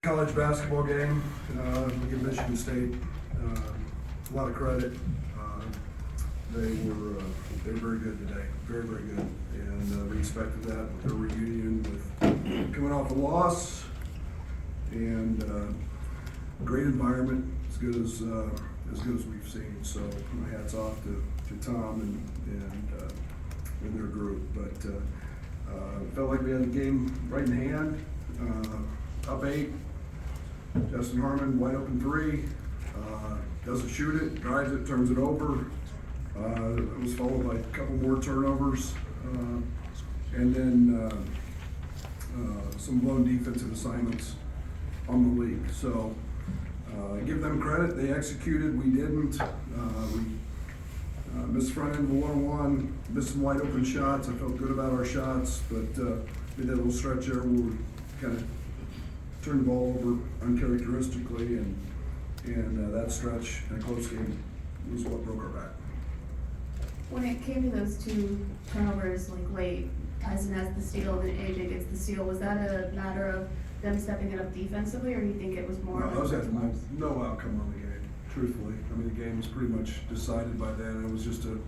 College basketball game, we give Michigan State a lot of credit. They were very good today, very good, and we expected that with their reunion, with coming off a loss, and great environment, as good as we've seen. So my hats off to Tom and their group. But felt like we had the game right in hand, up 8. Justin Harmon, wide open 3, doesn't shoot it, drives it, turns it over. It was followed by a couple more turnovers, and then some blown defensive assignments on the league. So give them credit, they executed, we didn't. We missed front end of the 1-on-1, missed some wide open shots. I felt good about our shots, but we did a little stretch there where we kind of turned the ball over uncharacteristically, and that stretch in a close game was what broke our back. When it came to those 2 turnovers, like late, Tyson has the steal and AJ gets the steal, was that a matter of them stepping it up defensively, or do you think it was more? No, those had no outcome on the game, truthfully. I mean, the game was pretty much decided by then. It was just the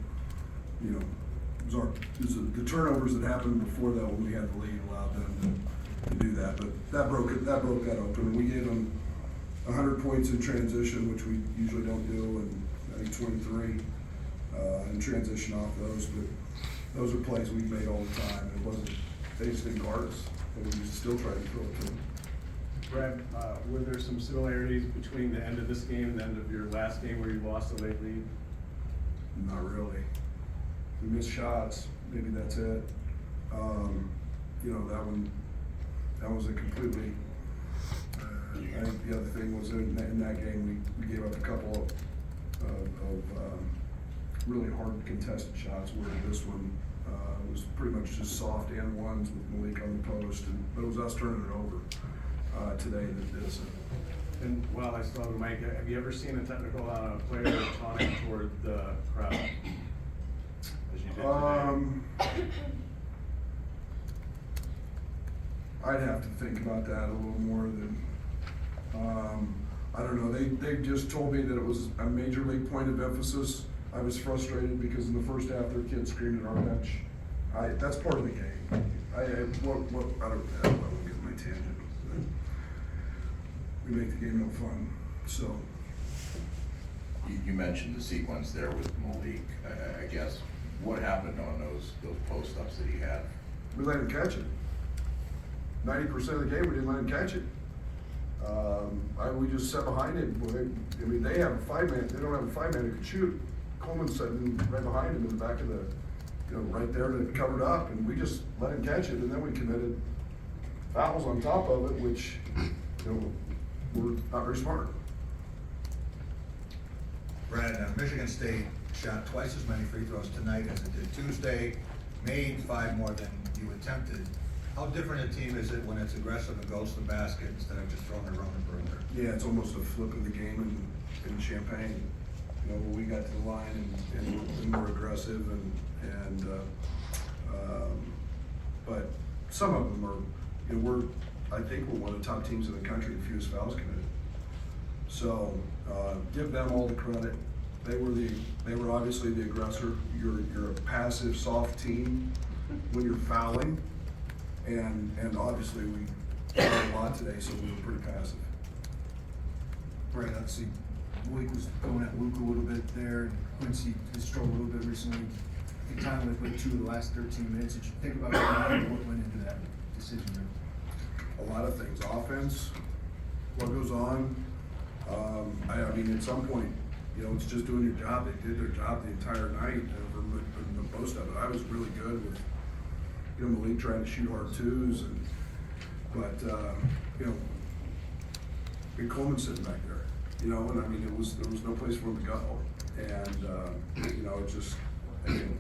turnovers that happened before that when we had the lead allowed them to do that. But that broke that open. We gave them 100 points in transition, which we usually don't do, and I think 23 in transition off those. But those are plays we made all the time. It wasn't, they just didn't guard us, and we still tried to throw it to them. Brad, were there some similarities between the end of this game and the end of your last game where you lost a late lead? Not really. We missed shots, maybe that's it. That was a completely, I think the other thing was in that game, we gave up a couple of really hard contested shots, where this one was pretty much just soft and ones with Malik on the post, but it was us turning it over today that did us. And while I still have the mic, have you ever seen a technical on a player taunting toward the crowd? As you did today? I'd have to think about that a little more than, I don't know, they just told me that it was a major league point of emphasis. I was frustrated because in the first half their kids screamed at our bench. That's part of the game. I don't get my tangent. We make the game no fun, so. You mentioned the sequence there with Malik. I guess, what happened on those post-ups that he had? We let him catch it. 90% of the game, we didn't let him catch it. We just sat behind him. I mean, they have a 5-man. They don't have a 5-man who can shoot. Coleman's sitting right behind him in the back of the, right there to cover it up, and we just let him catch it, and then we committed fouls on top of it, which, were not very smart. Brad, Michigan State shot twice as many free throws tonight as it did Tuesday, made 5 more than you attempted. How different a team is it when it's aggressive and goes to the basket instead of just throwing it around the perimeter? Yeah, it's almost a flip of the game in Champaign. When we got to the line and we're aggressive but some of them are, I think we're one of the top teams in the country in fewest fouls committed. So give them all the credit. They were obviously the aggressor. You're a passive, soft team when you're fouling. And obviously we fouled a lot today, so we were pretty passive. Right, obviously, Malik was going at Luke a little bit there, and Quincy has struggled a little bit recently. I think Tyler put 2 of the last 13 minutes. Did you think about what went into that decision there? A lot of things. Offense, what goes on. I mean, at some point, it's just doing your job. They did their job the entire night for most of it. I was really good with, Malik trying to shoot hard 2s, but Coleman sitting back there, and I mean, there was no place for him to go, and it just, again,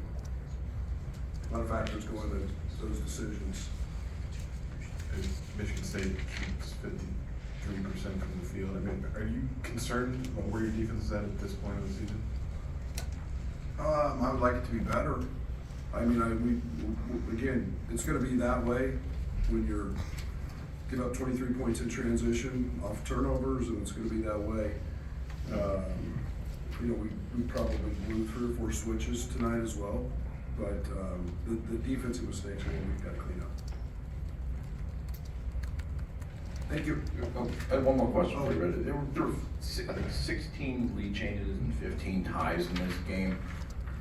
a lot of factors go into those decisions. Michigan State shoots 53% from the field. I mean, are you concerned about where your defense is at this point of the season? I would like it to be better. I mean, again, it's going to be that way when you're give up 23 points in transition off turnovers, and it's gonna be that way. You know, we probably blew 3 or 4 switches tonight as well, but the defensive mistakes are what we've got to clean up. Thank you. I have one more question for you. There were I think 16 lead changes and 15 ties in this game.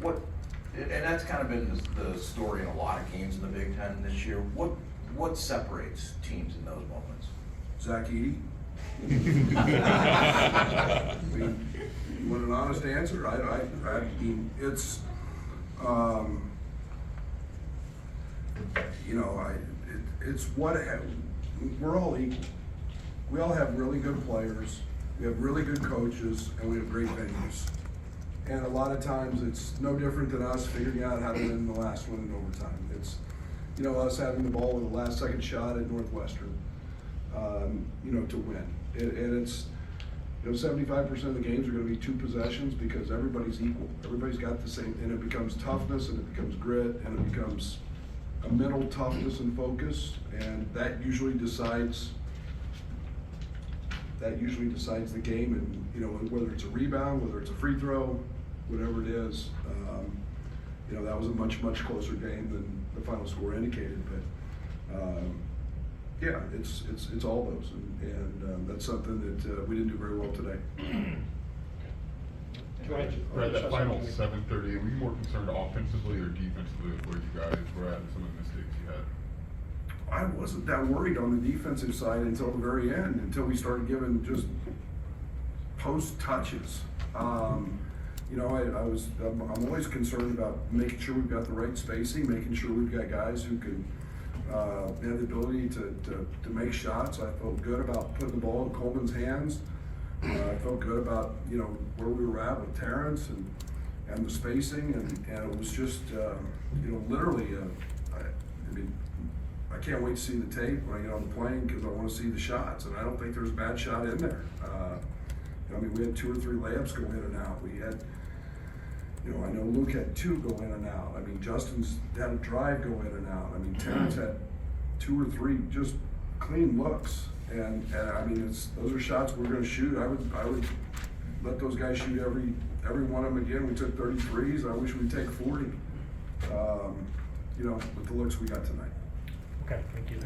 And that's kind of been the story in a lot of games in the Big Ten this year. What separates teams in those moments? Zach Edey? I mean, you want an honest answer? I mean, it's, you know, it's what, we're all equal. We all have really good players, we have really good coaches, and we have great venues. And a lot of times, it's no different than us figuring out how to win the last one in overtime. It's, you know, us having the ball with the last second shot at Northwestern, you know, to win. And it's, you know, 75% of the games are gonna be 2 possessions because everybody's equal. Everybody's got the same, and it becomes toughness, and it becomes grit, and it becomes a mental toughness and focus, and that usually decides the game. And, you know, whether it's a rebound, whether it's a free throw, whatever it is, you know, that was a much closer game than the final score indicated. But yeah, it's all those, and that's something that we didn't do very well today. Brad, that final 7:30, were you more concerned offensively or defensively with where you guys were at and some of the mistakes you had? I wasn't that worried on the defensive side until the very end, until we started giving just post touches. You know, I'm always concerned about making sure we've got the right spacing, making sure we've got guys who can have the ability to make shots. I felt good about putting the ball in Coleman's hands. I felt good about, you know, where we were at with Terrence and the spacing, and it was just, you know, literally, I mean, I can't wait to see the tape when I get on the plane because I want to see the shots, and I don't think there's a bad shot in there. I mean, we had 2 or 3 layups go in and out. We had, you know, I know Luke had 2 go in and out. I mean, Justin's had a drive go in and out. I mean, Terrence had 2 or 3 just clean looks. And I mean, those are shots we're going to shoot. I would let those guys shoot every one of them again. We took 33s. I wish we'd take 40. You know, with the looks we got tonight. Okay, thank you.